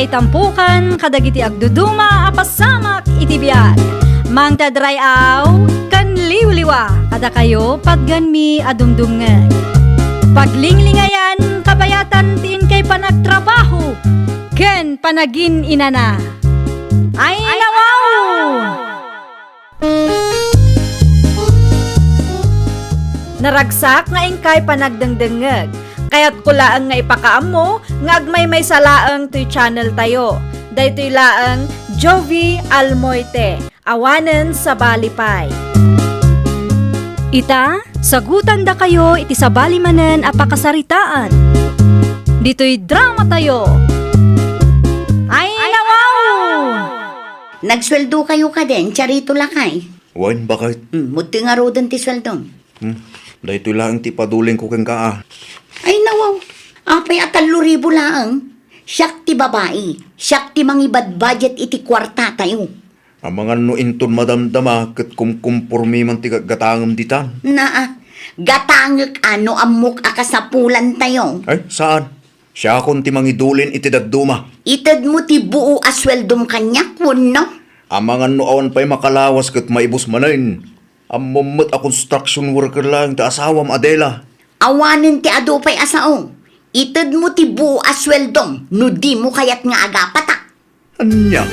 May tampukan, kadagiti agduduma, apasamak iti biag. Mang tadrayaw, kan liwliwa, kada kayo pagganmi adumdumngeg. Paglinglingayan, kabayatan tiin kay panagtrabaho, ken panagin inana. Ay nawaw! Naragsak nga ingkay panagdengdengeg. Kaya't kulaang nga ipakaam mo, nga agmay may salaang to'y channel tayo. Daytoy laang Jovi Almoite, awanen sa balipay. Ita, sagutan da kayo iti sa balimanen apakasaritaan. Dito'y drama tayo. Ay nawaw! Nagsweldo kayo ka din, charito lakay. Wan, bakit? Muti nga rodan ti sweldo. Dahito lang ti paduling ko kang kaa. Ay nawaw, apay at 3,000 laang. Siyak ti babae, siyak ti mangibad budget iti kwarta tayo. Ang mga nuinton madamdama kat kumkumpormi man ti gatangam ditan. Naa, gatangek ano amok akasapulan tayo. Ay, saan? Siya akong ti mangidulin iti dadduma. Itad mo ti buo asweldom kanyak, no? Ang mga nuawan pa'y makalawas kat maibos manain. Ang mumot a construction worker lang ti asawam Adela. Awanin ti adupay asao. Itad mo ti buo asweldom, no di mo kayat nga agapata. Anya?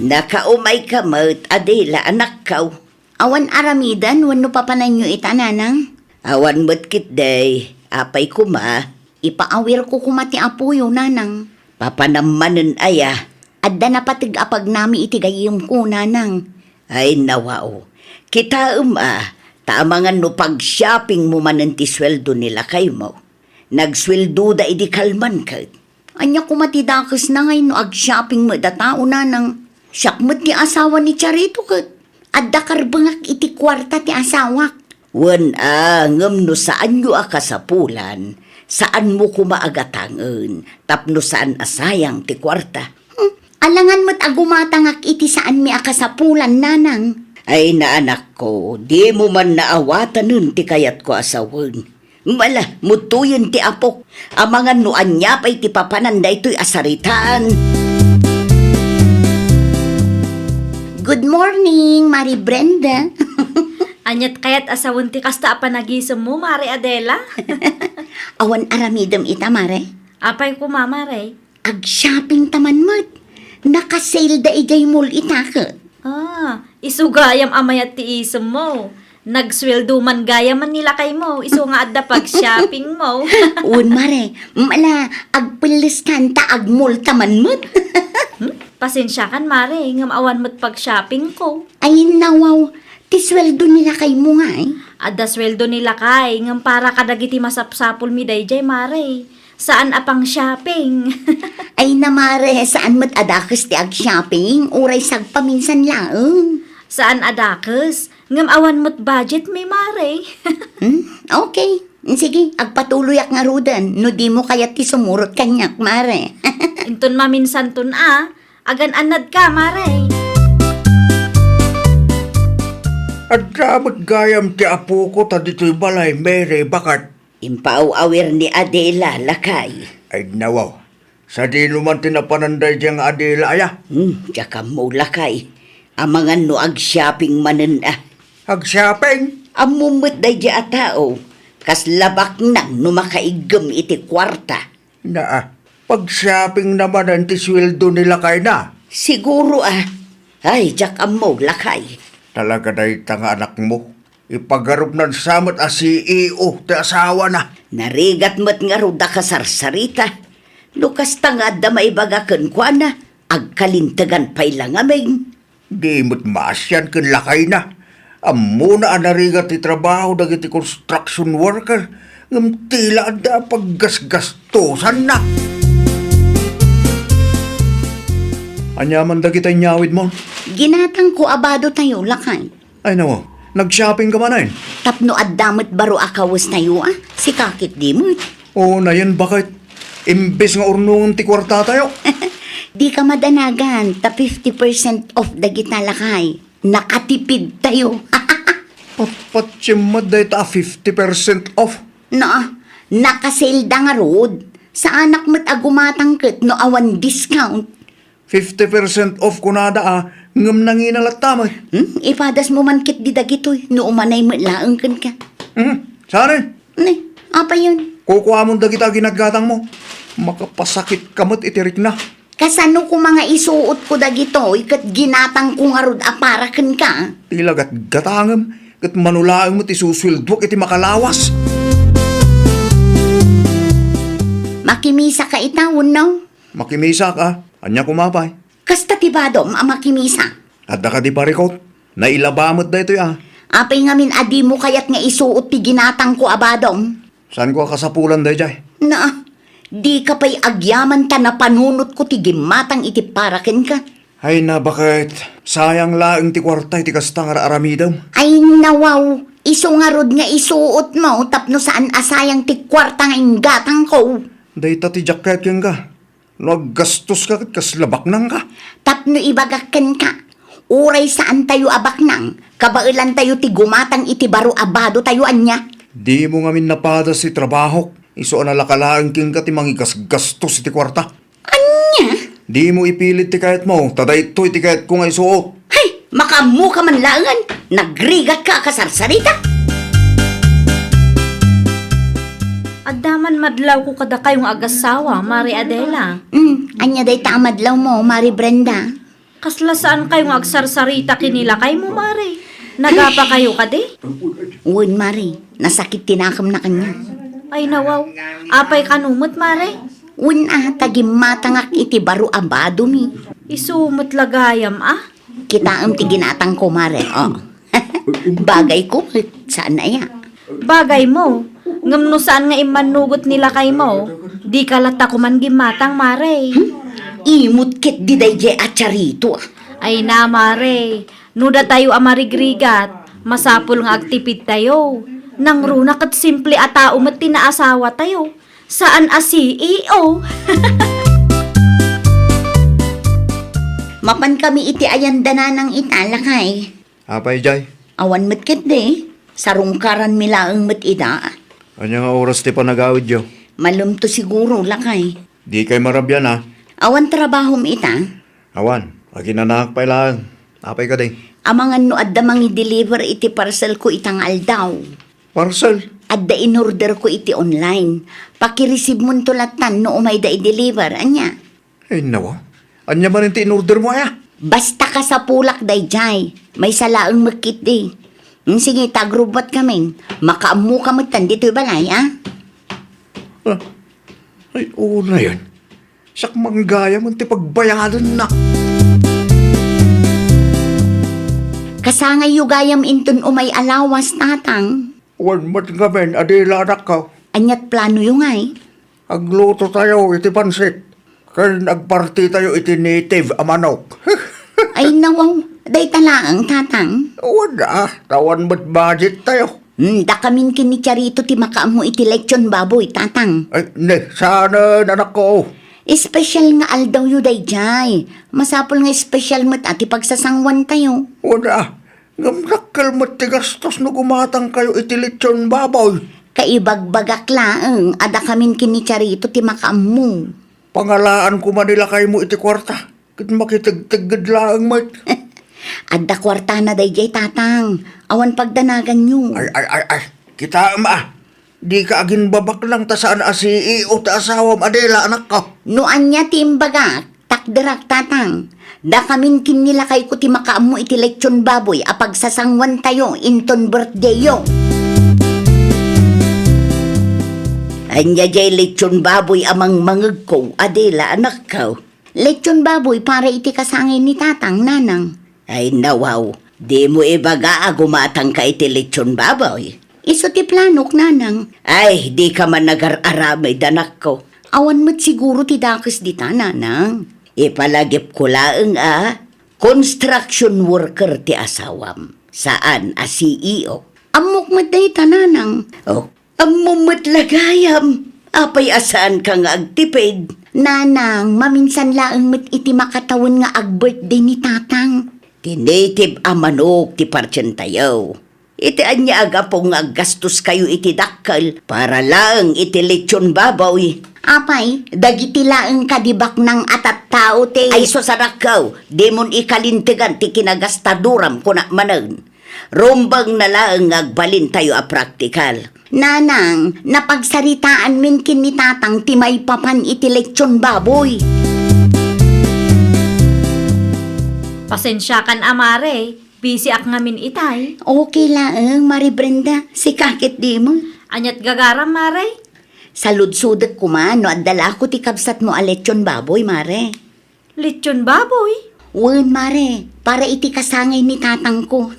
Nakaumay ka mo't Adela anak kaw. Awan aramidan, wano papanan nyo itananang? Awan mo't kit day, apay kuma, ipaawir ko kumati apuyo nanang. Papanamanan aya, adda na patig apag nami itigayim ko nanang. Ay nawao, kita taamangan no pag-shopping mo manan ti sweldo nila kay mo. Nagsweldo da idi kalman ka. Anya kumatidakas na ngay no ag-shopping mo da tao nanang. Syakmat ni asawa ni Charito ka. Adda karbangak iti kwarta ti asawak. Wan ngam no saan yu akasapulan, saan mo kumaagatangan, tapno saan asayang ti kwarta. Alangan mo't agumatangak iti saan mi akasapulan nanang. Ay naanak ko, di mo man naawatan nun ti kayat ko asawan. Mala, mutuyin ti apok. Amangan no anya pa'y ti papananda ito'y asaritaan. Good morning, Mari Brenda. Anyat kayat asawan ti kasta apanagisem mo, Mare Adela? Awan aramidam ita, Mare. Apay ko, Mama Ray. Ag-shopping taman mo't. Nakasale da ijay mall itaket. Isugayam amayat ti isem mo. Nagsweldo man gaya man nila kay mo. Isu nga adda pag-shopping mo. Un, Mare. Mala, agpilis kanta ag-mall taman mo't. Pasensya kan, Mare. Ngam awan mo't pag-shopping ko. Ay, nawaw. Ti sweldo nila kay mo nga eh. Adda sweldo nila kay. Ngam para kadagiti masapsapul mi dayjay, Mare. Saan apang shopping? Ay na, Mare. Saan mo't adakas ti ag-shopping? Uray sagpaminsan lang. Saan adakes? Ngam awan mo't budget mi, Mare. Okay. Sige, agpatuloy ak nga rudan. No di mo kaya ti sumurot kanyak, Mare. Inton maminsan tun agan anad ka, Mare. At dapat gayam ti apo ko ta dito'y balay, Mary, bakat? Impaaw-awir ni Adela, lakay. Ay nawaw, sa di naman tinapananday diyang Adela aya. Tsaka mo, lakay. Amangan no ag-shopping manen Ag-shopping? Amumot day di atao. Kas labak nang no makaigam iti kwarta. Pag-shopping naman ang tisweldo nila kay na. Siguro Ay, tsaka mo, lakay. Talaga dahi tanga anak mo. Ipagarup ng samot a CEO, ti asawa na. Narigat mo't nga ruda ka sarsarita. Lukas tanga da maibagakan kwa na. Agkalintagan pa'y lang aming. Di mo't maasyan kin lakay na. Amuna ang narigat ti trabaho dagiti construction worker. Ngam tila da paggasgastosan na. Anyaman dagiti nyawid mo? Ginatang ko abado tayo, lakay. Ay nawa, nag-shopping ka man ay. Tapno adamot baro akawas tayo Si kakit di mo. Oo na yan, bakit? Imbes nga urnungan ti kwarta tayo. Di ka madanagan, ta 50% off dagita lakay. Nakatipid tayo. Patsimad dahil ta 50% off. Nakasale da nga road. Sa anak mo't agumatangkit no awan discount. 50% off kunada ngam nanginalat tamay. Ipadas mo man kit di dagitoy no umanay mo laang kan ka. Saan? Ne, apa yun? Kukuha mo dagita ginatgatang mo. Makapasakit kamot itirik na. Kasano ko mga isuot ko dagito, ikat ginatang ko nga rod aparakan ka. Ilagat gatangam. Kat manulaang mo ti suswildwak iti makalawas. Makimisa ka itawon, no? Makimisa ka. Anya kumapay. Kasta tibadom ang makimisa. At ka di parikot. Nailabamot da ito Apay ngamin adi mo kayat nga isuot ti ginatang ko abadom. Saan ko kasapulan da jay? Na, di ka pa'y agyaman ta na panunot ko ti gimatang iti paraken ka. Ay na bakit sayang laang ti kwarta iti kastang aramidam. Ay nawaw, iso nga rod nga isuot mo tapno saan asayang ti kwarta nga ingatang ko. Dayta ti jacket yung ka. Naggastos ka kat kaslabak nang ka. Tapno ibagaken ka. Uray saan tayo abak nang, kabailan tayo ti gumatang iti baro abado tayo anya. Di mo ngamin napada si trabaho. Iso analakalaang king ka ti mangigastos iti kwarta. Anya? Di mo ipilit ti kayat mo. Taday ito'y ti kayat ko nga isuot. Hay, makamu ka man langan. Nagrigat ka kasarsarita. Addaman madlaw ko kada kayong agasawa, Mari Adela. Anya day tamadlaw mo, Mari Brenda. Kasla saan kayong agsarsarita kinila kay mo, Mari? Nagapa kayo kadi? Uwan, Mari. Nasakit tinakam na kanya. Ay nawaw, apay kanumot, Mari? Uwan tagimatangak iti baro abado mi. Isumot lagayam, Kita ti ginatang ko, Mari. Oh. Bagay ko, saan na ya? Bagay mo. Ngam no saan nga imanugot nila kay mo, di kalata ko man gimatang, Mare. Imut kit di day je acharito. Ay na, Mare. Nuda tayo amarigrigat. Masapul nga agtipid tayo. Nang runak at simple atao mat tinaasawa tayo. Saan a CEO? Mapan kami iti ayandana ng italakay. Apay jay. Awan mat kit de. Sarungkaran milaang mat ida. Anya nga oras ti panagawid yo. Malum to siguro lakay. Di kay marabyan Awan trabahom ita. Awan, aginanak pa lang. Apay ka day. Amangan no adda mangi deliver iti parcel ko itang aldaw. Parcel. Adda in-order ko iti online. Pakireceive mo tulatan no umay da i-deliver. Anya? Ay nawa. Anya man yung in-order mo Basta ka sa pulak day jay. May salaang makit di. Sige, tagrubat kami. Makaamu ka matan dito'y balay, Ay, oo na yan. Sak manggaya mo ti pagbayadan na. Kasangay yugayam inton umay alawas tatang. Wan mat nga men, adila anak ka. Anyat plano yung ay. Agluto tayo iti pansit. Kaya nagparty tayo iti native amanok. Ay nawaw, day talaang tatang. Wala, tawan ba't budget tayo? Da kamin kini Charito ti makaamu iti lechon baboy, tatang. Ay, ne, sana anak ko. Espesyal nga aldaw yu day jay. Masapol nga espesyal mat ati pagsasangwan tayo. Wala, ngamrakal mat ti gastos no gumatang kayo iti lechon baboy. Kaibagbagak laeng, ada kamin kini Charito ti makaamu. Pangalaan ko manila kayo mo iti kwarta. Kit makitagtagad lang mat. Adda kwarta na day jay tatang. Awan pagdanagan nyo. Ay, kita Di ka agin babak lang ta saan CEO ta asawam Adela anak ko. Noan niya ti imbaga, takderak tatang. Da kamin kinila kay ko ti makaamu iti lechon baboy apag sasangwan tayo inton birthday yo. Anya jay lechon baboy amang mangeg ko, Adela anak ko. Lechon baboy para iti kasangin ni tatang nanang. Ay nawaw, di mo ibaga gumatang ka iti lechon baboy. Iso ti planok nanang. Ay, di ka man nagar-aramay danak ko. Awan mo't siguro ti dakes di ta nanang. Ipalagip ko laeng construction worker ti asawam. Saan CEO? Amok mo't day ta nanang. Oh, amok lagayam. Apay asaan ka nga agtipid. Nanang, maminsan laeng mo't iti makatawon nga ag-birthday ni tatang. Ti native amanok ti parchen tayo. Iti anya aga po nga gastos kayo iti dakkel para lang iti lechon baboy. Apay, dagiti laeng kadibak ng atat tao te. Ay sosarakaw, demon ikalintigan ti kinagastaduram kuna manen. Rumbang na laeng agbalin tayo a praktikal. Nanang, napagsaritaan min kinitatang ti may papan iti leksyon baboy. Pasensya kan amare, busy ak ngamin itay. Okay laeng, Mari Brenda, si kakit di mo. Anyat gagaram mare. Saludsudet ko man, no adala ko ti kabsat mo a leksyon baboy, Mare. Lechon baboy. Wen, Mare, para iti kasangay ni tatang ko.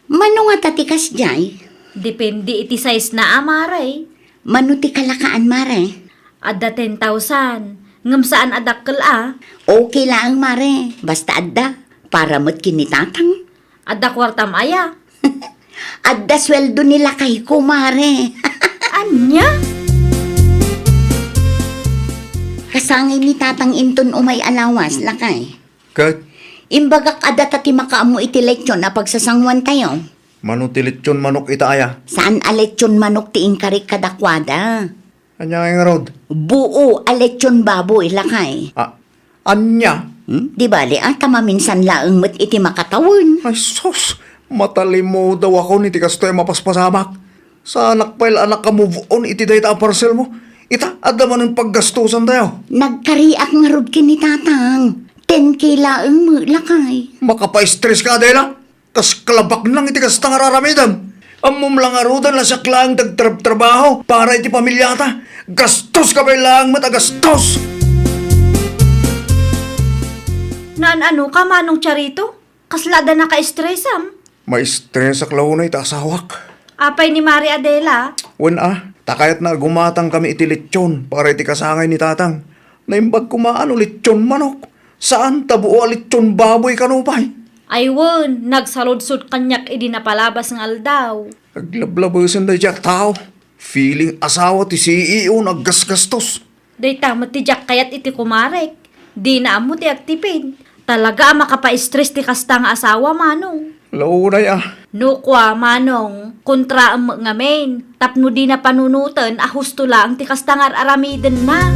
Mano nga tatikas jay? Depende iti size na amare. Mano ti kalakaan, Mare? Adda 10,000. Ngam saan adakkel a? Okay lang, Mare. Basta adda, para mo't kinitatang. Adda kwartam aya. Adda sweldo nila kay ko, Mare. Anya? Kasangay ni tatang inton umay alawas, lakay. Kat, Imbagak adda tati makaamo iti leksyon na pagsasangwan tayo. manutilit yun manok itaaya. Saan a leksyon manok ti ingkarik kadakwada? Anya nga rod. Buo a leksyon baboy, lakay. Anya? Di bali, tama minsan laeng met iti makatawon. Ay sus, matalimo daw ako ni tikas tayo mapaspasamak. Sa anak pail anak ka move on iti dayta ang parcel mo. Ita, adda man ang paggastusan tayo. Nagkariak nga rod kini tatang. 10K laeng mo, lakay. Makapa-stress ka, Adela. Kas kalabak nang iti kas tangararamidan. Amom lang arudan la siya klang tagtrabaho para iti pamilyata. Gastos ka ba lang matagastos? Naan ano ka manong charito? Kaslada na ka-stressam. May stress sa klaw na itasawak. Apay ni Mari Adela. Wen takayat na gumatang kami iti lechon para iti kasangay ni tatang. Naimbag kumaan lechon manok. Saan tabuo lechon baboy kanupay? Aywon, nagsaludsod kanyak idi napalabas ng aldaw. Naglablabasan da jak tao. Feeling asawa ti CEO naggasgastos. Day tama ti Jack kayat iti kumarek. Di na amo ti agtipid. Talaga makapa-stress ti kasta nga asawa manong. Launay No kwa manong, kontra ang ngamen. Tapno di na panunutan, husto lang ti kasta nga aramiden na.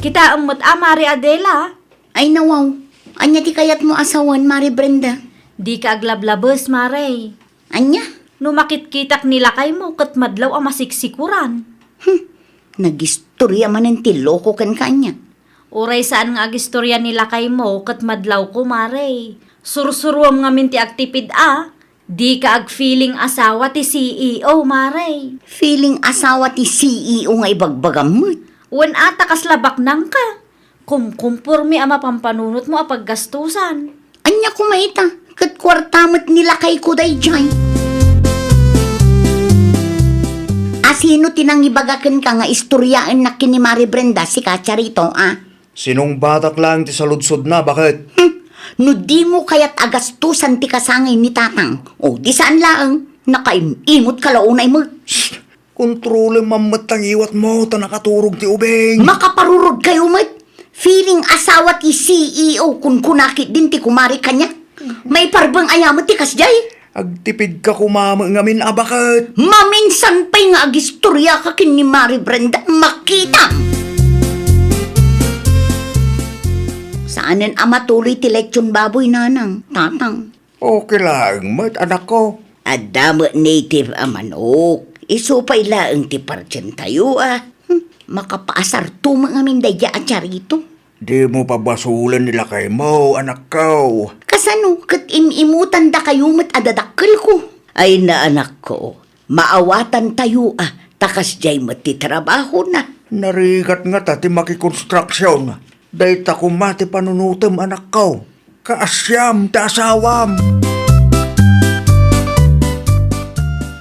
Kita amot Mari Adela. Ay nawaw, anya ti kayat mo asawan, Mari Brenda. Di ka aglablabes, Mare. Anya? No makitkitak nila kay mo, kat madlaw ang masiksikuran. Nagistorya man ang tiloko kan kanya. Uray saan nga agistorya nila kay mo, kat madlaw ko, Mare. Sursuruam nga minti agtipid Di ka ag-feeling asawa ti CEO, Mare. Feeling asawa ti CEO nga ibagbagam mo. Wen ata kaslabak nang ka. Kumkumpurmi ama pampanunot mo apaggastusan. Anya kumaita, kat kwartamot nila kay kuday jay. Asino tinang ibagakan ka nga istoryaan na kini Mari Brenda si Kacharito, Sinong batak lang ti saludsod na, bakit? No di mo kayat agastusan ti kasangay ni tatang. O di saan laang, nakaimimot kalaunay mo. Kontrole mamatang iwat mo, ta nakaturog ti ubeng. Makaparurod kayo mat. Feeling asawa ti CEO kun kunakit din ti kumari kanya. May parbang ayamat ti kasjay. Agtipid ka kumama ngamin, bakit? Maminsan pa'y nga agistorya ka kin ni Mari Brenda makita. Saanan amatuloy ti leksyon baboy nanang, tatang. Okay lang, mat anak ko. Adamo native manok. Isupay laang ti parchen tayo Makapaasar to mga mindaya at charito. Di mo pabasulan nila kay mo, anak ko. Kasano, kat imimutan da kayo mat adadakkel ko. Ay na anak ko, maawatan tayo takas jay mati trabaho na. Narigat nga ta ti makikonstruksyon. Dahil ta kumati panunutom, anak ko. Kaasyam, ta asawam.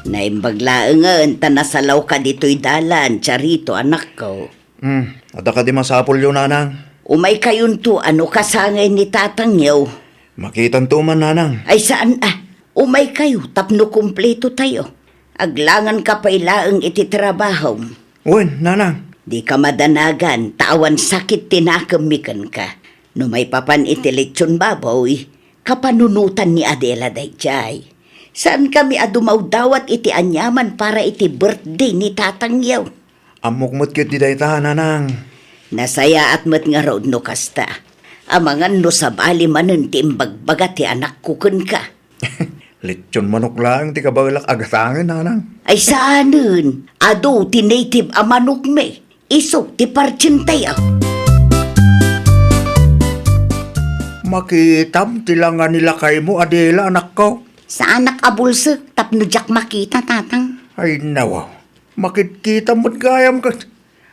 Naimbaglaangan, tanasalaw ka dito'y dalan, charito anak ko. Ada ka di masapol yun, nanang. Umay kayon to, ano kasangay ni tatang yaw? Makitan to man, nanang. Ay saan umay kayo, tapno kumpleto tayo. Aglangan ka pa ilaang iti trabaho. Wen, nanang. Di ka madanagan, tawan sakit tinakamikan ka. No may papan iti leksyon baboy, kapanunutan ni Adela dayjay. Saan kami adumaw dawat iti anyaman para iti birthday ni Tatang Yaw? Amok mo't kit di dayta, nanang. Nasaya at mat nga raod no kasta. Amangan no sa bali manen ti imbagbaga ti anak kukun ka. Lechon manok lang, ti kabalak agatangin, nanang. Ay saanen, ado ti native a manok me. Isok ti partsintay ako. Makitam, tilangan nila kay mo, Adela, anak ko. Sa anak abulsek, tapno jak makita, Tatang. Ay, nawaw. Makikita mo't gayam ka.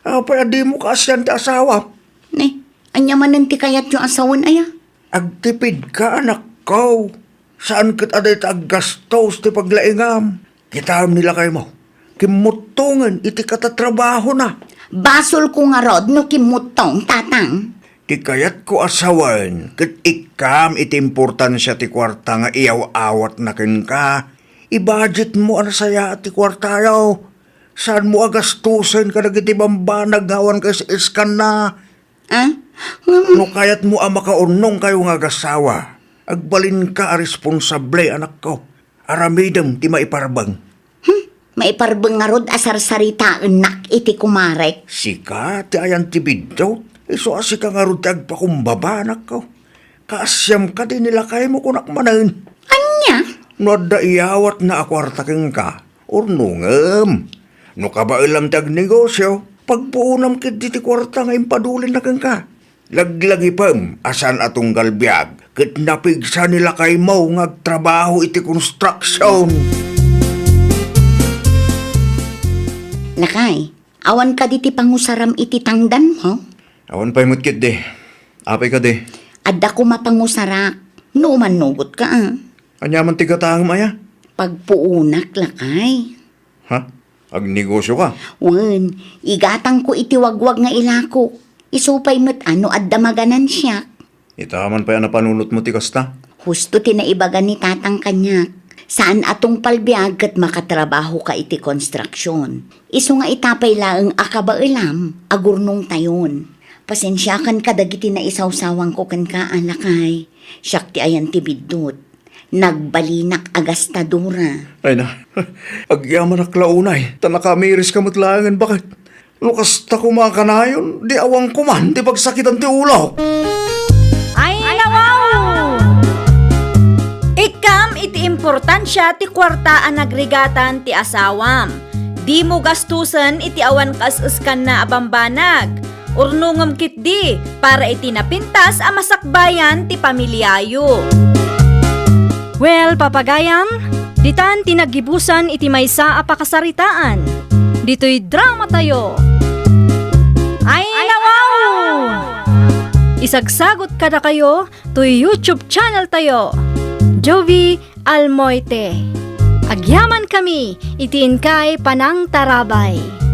Apay, adi mo kaasyan ti asawa. Ne, anya manen ti kayat yung asawan aya. Agtipid ka, anak ko. Saan kat aday ta aggastos ti paglaingam? Kitam nila kay mo. Kimutungan, iti katatrabaho na. Basol ko nga rod no kimutong, Tatang. Ti kayat ko asawan, kat ikam iti importansya ti kwarta nga iyaw-awat na kin ka. I-budget mo ang saya at ti kwarta yaw. Saan mo agastusin ka nagiti bambanag ngawan kay sa iskan na? Ah? No kayat mo ang makaunong kayo nga agasawa. Agbalin ka a responsable, anak ko. Aramidam ti maiparbang. Maiparbeng nga rod asar saritaan nak iti kumarek. Sika, ti ayan ti bidyo. Iso asi ka nga rin ti agpakumbaba, anak ko. Kaasyam ka din nila kayo mo kunak manan. Anya? No da iyawat na akwartaking ka. Urnungam. No kabailam ti agnegosyo. Pagpuunam kit di ti kwarta nga impadulin na kang ka. Laglagi pam, asan atong galbiag. Kit napigsa nila kay mo nga agtrabaho iti construction. Lakay, awan ka di ti pangusaram iti tangdan mo? Awan pa'y mutkit de. Apay ka de. Adda ko mapangusarak. No manugot ka Anyaman ti katang maya. Pagpuunak, lakay. Ha? Agnegosyo ka? Wen, igatang ko iti wagwag nga ilako. Isupay mo't ano adda maganan siya. Itaman pa yan na panunot mo ti kasta. Husto tinaibagan ni Tatang kanyak. Saan atong palbiag kat makatrabaho ka iti konstruksyon. Iso nga itapay laeng akabailam, agurnong tayon. Pasensyakan ka dagiti na isawsawang ko kan ka alakay. Siyak ti ayan ti bidot. Nagbalinak agastadura. Ay na, agyaman na klaunay. Tanakamiris ka matlangan, bakit? Lukas ta kumakanayon, di awang kuman, di pagsakitan ti ulo. Ay, nawaw! Ikam iti importansya ti kwartaan nagrigatan ti asawam. Di mo gastusan iti awan kas-uskan na abambanag. Urnungam kit di para iti napintas a masakbayan ti pamilyayo. Well, papagayam, ditan tinagibusan iti maysa a pakasaritaan. Dito'y drama tayo. Ay, nawaw! Isagsagot kada kayo to YouTube channel tayo. Jovi Almoite. Agyaman kami, itiin kay Panang Tarabay.